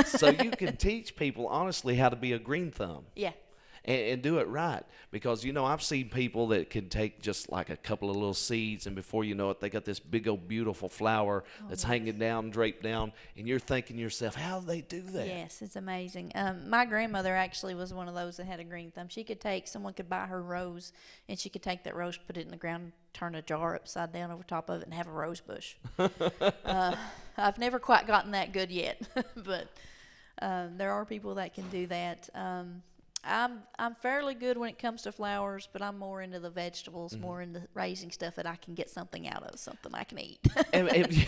So you can teach people honestly how to be a green thumb Yeah. and do it right. Because, I've seen people that can take just like a couple of little seeds, and before you know it, they got this big old beautiful flower Oh, that's yes. hanging down, draped down, and you're thinking to yourself, how do they do that? Yes, it's amazing. My grandmother actually was one of those that had a green thumb. Someone could buy her rose, and she could take that rose, put it in the ground, turn a jar upside down over top of it, and have a rose bush. uh, I've never quite gotten that good yet, but there are people that can do that. I'm fairly good when it comes to flowers, but I'm more into the vegetables, more into raising stuff that I can get something out of, something I can eat. And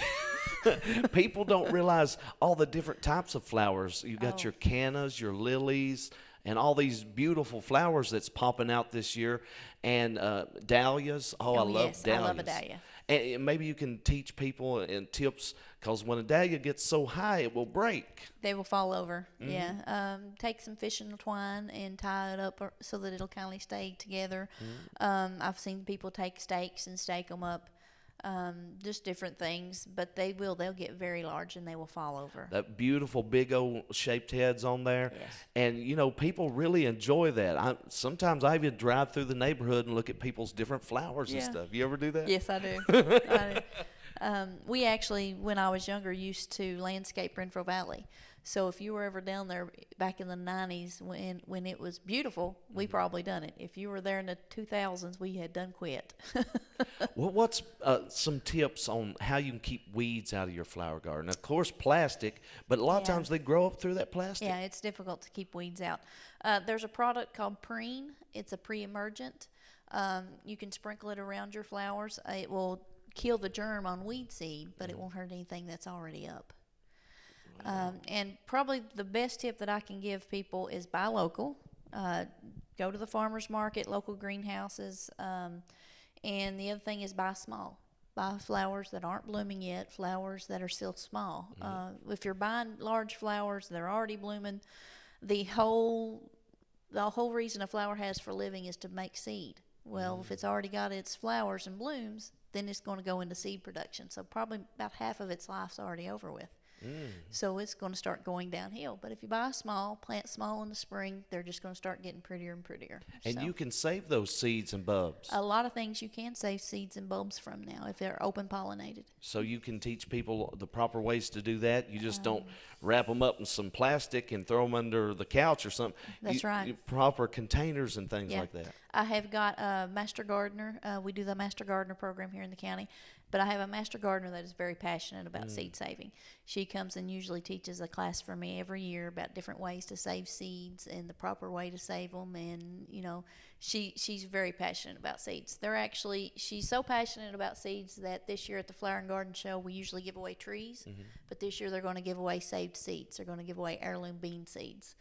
people don't realize all the different types of flowers. You got Oh. your cannas, your lilies, and all these beautiful flowers that's popping out this year, and dahlias. Oh, I Oh, love yes, I dahlias. love a dahlia. And maybe you can teach people and tips, because when a dahlia gets so high, it will break. They will fall over. Yeah. Take some fishing twine and tie it up so that it'll kind of stay together. I've seen people take stakes and stake them up. Just different things, but they'll get very large and they will fall over. That beautiful big old shaped heads on there. Yes. And people really enjoy that. Sometimes I even drive through the neighborhood and look at people's different flowers and Yeah. stuff. You ever do that? Yes, I do. I do. We actually, when I was younger, used to landscape Renfro Valley. So if you were ever down there back in the 90s when it was beautiful, we probably done it. If you were there in the 2000s, we had done quit. Well, what's some tips on how you can keep weeds out of your flower garden? Of course, plastic, but a lot of Yeah. times they grow up through that plastic. Yeah, it's difficult to keep weeds out. There's a product called Preen. It's a pre-emergent. You can sprinkle it around your flowers. It will kill the germ on weed seed, but it won't hurt anything that's already up. And probably the best tip that I can give people is buy local. Go to the farmer's market, local greenhouses. And the other thing is buy small. Buy flowers that aren't blooming yet, flowers that are still small. If you're buying large flowers, they're already blooming. The whole reason a flower has for living is to make seed. Well, if it's already got its flowers and blooms, then it's going to go into seed production. So probably about half of its life's already over with. So it's going to start going downhill. But if you buy small, plant small in the spring, they're just going to start getting prettier and prettier. And So you can save those seeds and bulbs. a lot of things you can save seeds and bulbs from now if they're open pollinated. So you can teach people the proper ways to do that. You just don't wrap them up in some plastic and throw them under the couch or something. That's right. Proper containers and things Yeah. like that. I have got a master gardener. We do the master gardener program here in the county, but I have a master gardener that is very passionate about seed saving. She comes and usually teaches a class for me every year about different ways to save seeds and the proper way to save them. And she's very passionate about seeds. She's so passionate about seeds that this year at the Flower and Garden Show we usually give away trees, but this year they're going to give away saved seeds. They're going to give away heirloom bean seeds.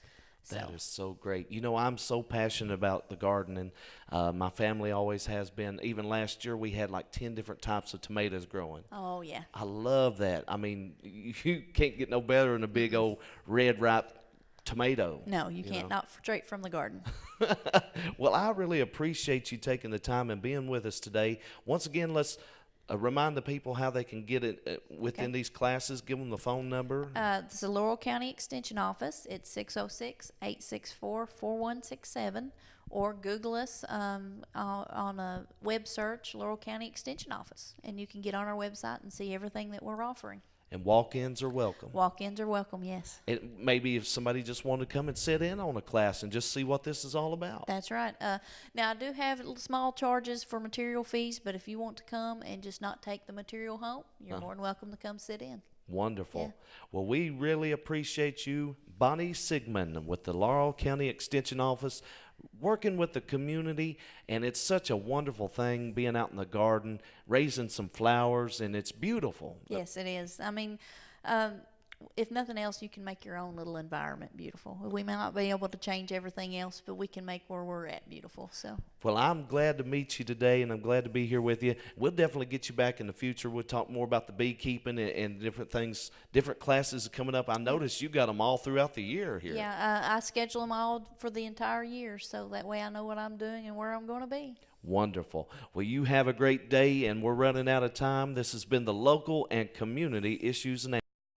That is so great. I'm so passionate about the gardening. My family always has been. Even last year, we had like 10 different types of tomatoes growing. Oh yeah. I love that. I mean, you can't get no better than a big old red ripe tomato. No, you can't. Not straight from the garden. Well, I really appreciate you taking the time and being with us today. Once again, let's remind the people how they can get it within these classes. Give them the phone number. This is the Laurel County Extension Office. It's 606-864-4167, or Google us on a web search, Laurel County Extension Office, and you can get on our website and see everything that we're offering. And walk-ins are welcome. Walk-ins are welcome, yes. Maybe if somebody just wanted to come and sit in on a class and just see what this is all about. That's right. Now, I do have small charges for material fees, but if you want to come and just not take the material home, you're more than welcome to come sit in. Wonderful. Yeah. Well, we really appreciate you, Bonnie Sigmund with the Laurel County Extension Office, working with the community, and it's such a wonderful thing being out in the garden, raising some flowers, and it's beautiful. Yes, it is. I mean, if nothing else, you can make your own little environment beautiful. We may not be able to change everything else, but we can make where we're at beautiful. So. Well, I'm glad to meet you today, and I'm glad to be here with you. We'll definitely get you back in the future. We'll talk more about the beekeeping and different things, different classes coming up. I noticed you got them all throughout the year here. Yeah, I schedule them all for the entire year, so that way I know what I'm doing and where I'm going to be. Wonderful. Well, you have a great day, and we're running out of time. This has been the Local and Community Issues and